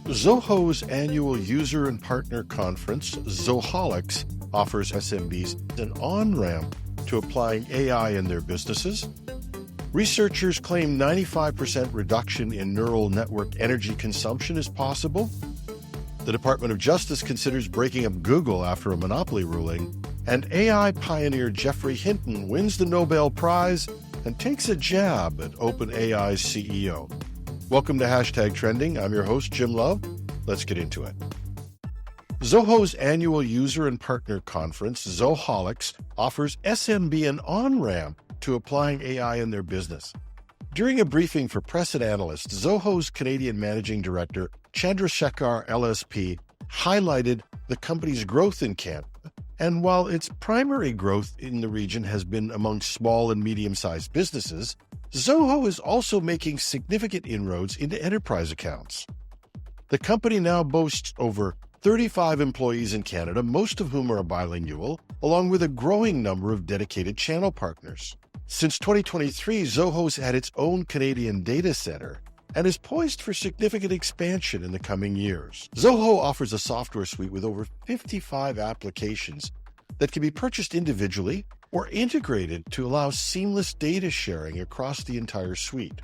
Zoho's annual user and partner conference, Zoholics, offers SMBs an on-ramp to applying AI in their businesses. Researchers claim 95% reduction in neural network energy consumption is possible. The Department of Justice considers breaking up Google after a monopoly ruling. And AI pioneer Geoffrey Hinton wins the Nobel Prize and takes a jab at OpenAI's CEO. Welcome to Hashtag Trending. I'm your host, Jim Love. Let's get into it. Zoho's annual user and partner conference, Zoholics, offers SMB an on-ramp to applying AI in their business. During a briefing for press and analysts, Zoho's Canadian Managing Director, Chandrasekhar LSP, highlighted the company's growth in Canada. And while its primary growth in the region has been among small and medium-sized businesses, Zoho is also making significant inroads into enterprise accounts. The company now boasts over 35 employees in Canada, most of whom are bilingual, along with a growing number of dedicated channel partners. Since 2023, Zoho's had its own Canadian data center and is poised for significant expansion in the coming years. Zoho offers a software suite with over 55 applications that can be purchased individually or integrated to allow seamless data sharing across the entire suite.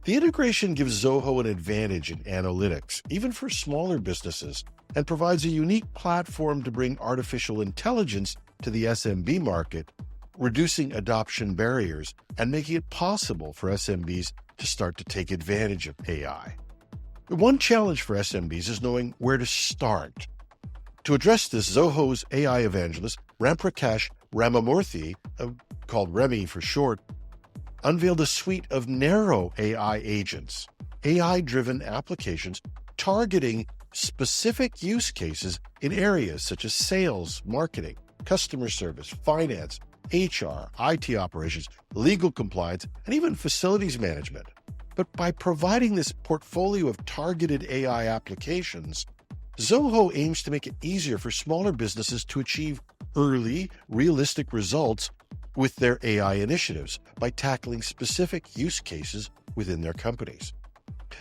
The integration gives Zoho an advantage in analytics, even for smaller businesses, and provides a unique platform to bring artificial intelligence to the SMB market, reducing adoption barriers and making it possible for SMBs to start to take advantage of AI. One challenge for SMBs is knowing where to start. To address this, Zoho's AI evangelist, Ramprakash Ramamurthy, called Remy for short, unveiled a suite of narrow AI agents, AI-driven applications targeting specific use cases in areas such as sales, marketing, customer service, finance, HR, IT operations, legal compliance, and even facilities management. But by providing this portfolio of targeted AI applications, Zoho aims to make it easier for smaller businesses to achieve early, realistic results with their AI initiatives by tackling specific use cases within their companies.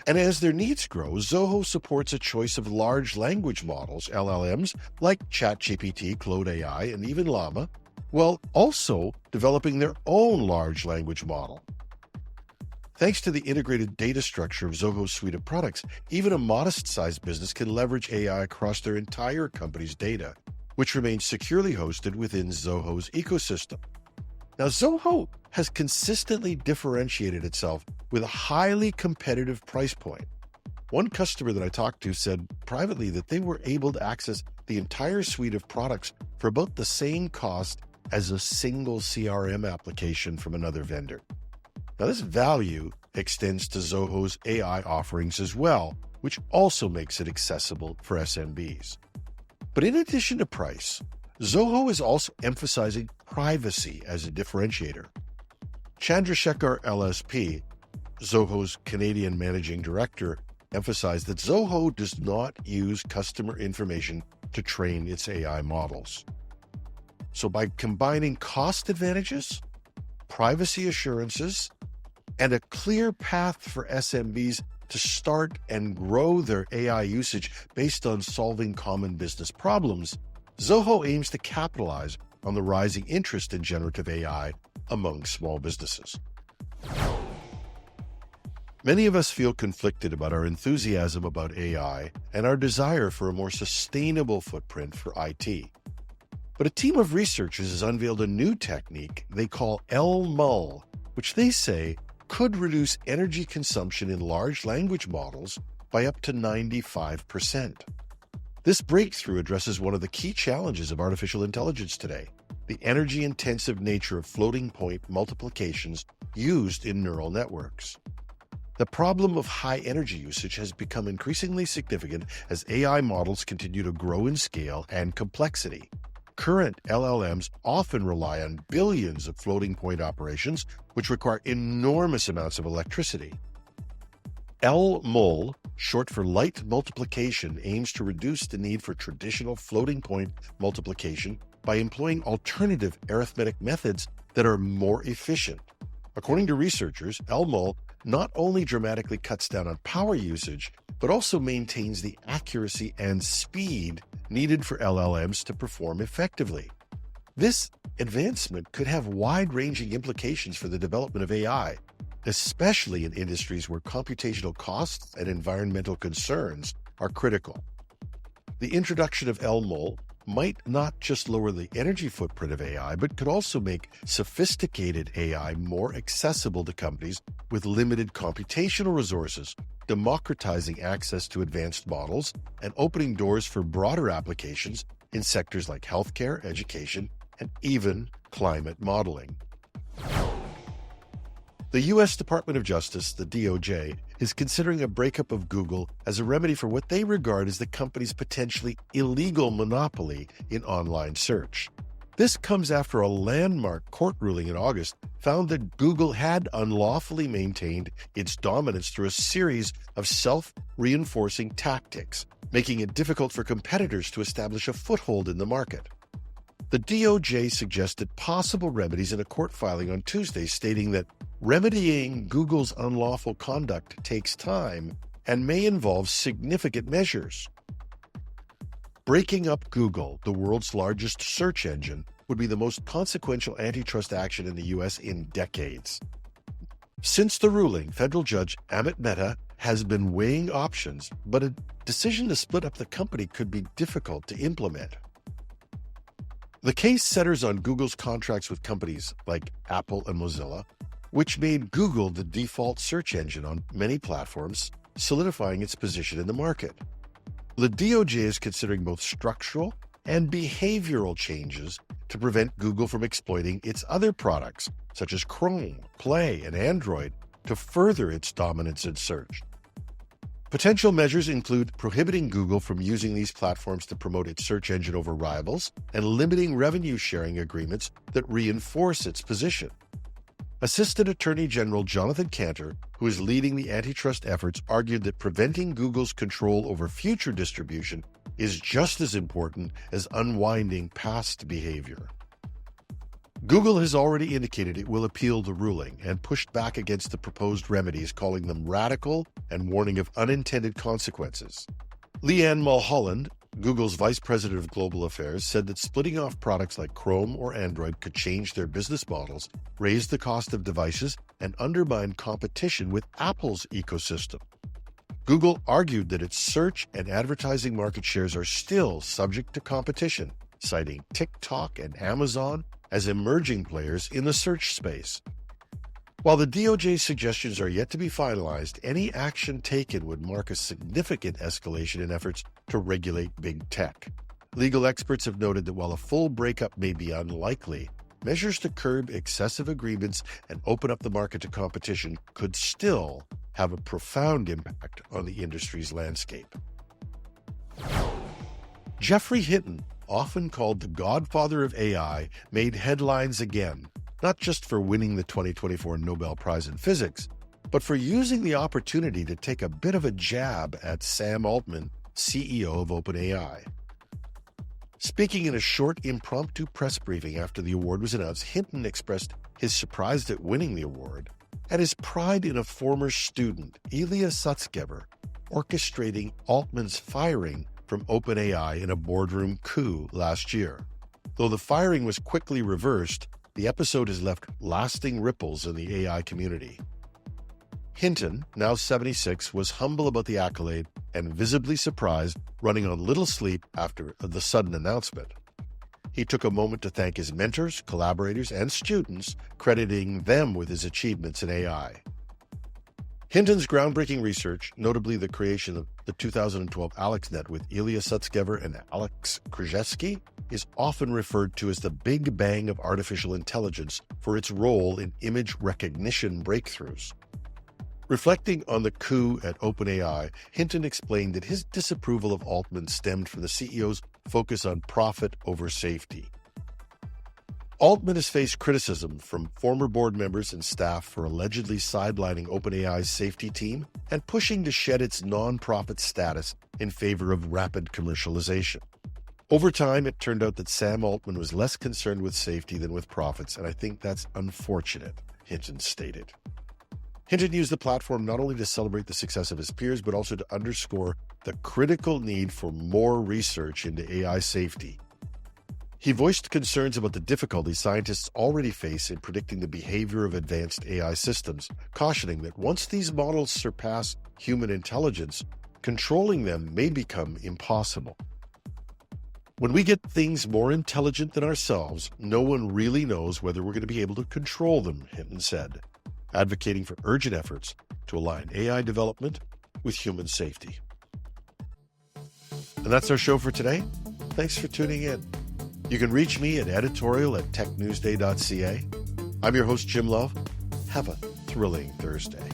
And as their needs grow, Zoho supports a choice of large language models, LLMs, like ChatGPT, Claude AI, and even Llama, while also developing their own large language model. Thanks to the integrated data structure of Zoho's suite of products, even a modest-sized business can leverage AI across their entire company's data, which remains securely hosted within Zoho's ecosystem. Now, Zoho has consistently differentiated itself with a highly competitive price point. One customer that I talked to said privately that they were able to access the entire suite of products for about the same cost as a single CRM application from another vendor. Now, this value extends to Zoho's AI offerings as well, which also makes it accessible for SMBs. But in addition to price, Zoho is also emphasizing privacy as a differentiator. Chandrasekhar LSP, Zoho's Canadian Managing Director, emphasized that Zoho does not use customer information to train its AI models. So by combining cost advantages, privacy assurances, and a clear path for SMBs to start and grow their AI usage based on solving common business problems, Zoho aims to capitalize on the rising interest in generative AI among small businesses. Many of us feel conflicted about our enthusiasm about AI and our desire for a more sustainable footprint for IT. But a team of researchers has unveiled a new technique they call LMUL, which they say could reduce energy consumption in large language models by up to 95%. This breakthrough addresses one of the key challenges of artificial intelligence today, the energy-intensive nature of floating-point multiplications used in neural networks. The problem of high energy usage has become increasingly significant as AI models continue to grow in scale and complexity. Current LLMs often rely on billions of floating-point operations, which require enormous amounts of electricity. LMUL, short for light multiplication, aims to reduce the need for traditional floating-point multiplication by employing alternative arithmetic methods that are more efficient. According to researchers, LMUL not only dramatically cuts down on power usage, but also maintains the accuracy and speed needed for LLMs to perform effectively. This advancement could have wide-ranging implications for the development of AI, especially in industries where computational costs and environmental concerns are critical. The introduction of LMUL might not just lower the energy footprint of AI, but could also make sophisticated AI more accessible to companies with limited computational resources, democratizing access to advanced models and opening doors for broader applications in sectors like healthcare, education, and even climate modeling. The U.S. Department of Justice, the DOJ, is considering a breakup of Google as a remedy for what they regard as the company's potentially illegal monopoly in online search. This comes after a landmark court ruling in August found that Google had unlawfully maintained its dominance through a series of self-reinforcing tactics, making it difficult for competitors to establish a foothold in the market. The DOJ suggested possible remedies in a court filing on Tuesday, stating that remedying Google's unlawful conduct takes time and may involve significant measures. Breaking up Google, the world's largest search engine, would be the most consequential antitrust action in the U.S. in decades. Since the ruling, federal judge Amit Mehta has been weighing options, but a decision to split up the company could be difficult to implement. The case centers on Google's contracts with companies like Apple and Mozilla, which made Google the default search engine on many platforms, solidifying its position in the market. The DOJ is considering both structural and behavioral changes to prevent Google from exploiting its other products, such as Chrome, Play, and Android, to further its dominance in search. Potential measures include prohibiting Google from using these platforms to promote its search engine over rivals and limiting revenue-sharing agreements that reinforce its position. Assistant Attorney General Jonathan Cantor, who is leading the antitrust efforts, argued that preventing Google's control over future distribution is just as important as unwinding past behavior. Google has already indicated it will appeal the ruling and pushed back against the proposed remedies, calling them radical and warning of unintended consequences. Leanne Mulholland, Google's vice president of global affairs, said that splitting off products like Chrome or Android could change their business models, raise the cost of devices, and undermine competition with Apple's ecosystem. Google argued that its search and advertising market shares are still subject to competition, citing TikTok and Amazon as emerging players in the search space. While the DOJ's suggestions are yet to be finalized, any action taken would mark a significant escalation in efforts to regulate big tech. Legal experts have noted that while a full breakup may be unlikely, measures to curb excessive agreements and open up the market to competition could still have a profound impact on the industry's landscape. Geoffrey Hinton, often called the godfather of AI, made headlines again, not just for winning the 2024 Nobel Prize in Physics, but for using the opportunity to take a bit of a jab at Sam Altman, CEO of OpenAI. Speaking in a short impromptu press briefing after the award was announced, Hinton expressed his surprise at winning the award and his pride in a former student, Ilya Sutskever, orchestrating Altman's firing from OpenAI in a boardroom coup last year. Though the firing was quickly reversed, the episode has left lasting ripples in the AI community. Hinton, now 76, was humble about the accolade and visibly surprised, running on little sleep after the sudden announcement. He took a moment to thank his mentors, collaborators, and students, crediting them with his achievements in AI. Hinton's groundbreaking research, notably the creation of the 2012 AlexNet with Ilya Sutskever and Alex Krzyzewski, is often referred to as the Big Bang of artificial intelligence for its role in image recognition breakthroughs. Reflecting on the coup at OpenAI, Hinton explained that his disapproval of Altman stemmed from the CEO's focus on profit over safety. Altman has faced criticism from former board members and staff for allegedly sidelining OpenAI's safety team and pushing to shed its non-profit status in favor of rapid commercialization. Over time, it turned out that Sam Altman was less concerned with safety than with profits, and I think that's unfortunate, Hinton stated. Hinton used the platform not only to celebrate the success of his peers, but also to underscore the critical need for more research into AI safety. He voiced concerns about the difficulties scientists already face in predicting the behavior of advanced AI systems, cautioning that once these models surpass human intelligence, controlling them may become impossible. When we get things more intelligent than ourselves, no one really knows whether we're going to be able to control them, Hinton said, advocating for urgent efforts to align AI development with human safety. And that's our show for today. Thanks for tuning in. You can reach me at editorial@technewsday.ca. I'm your host, Jim Love. Have a thrilling Thursday.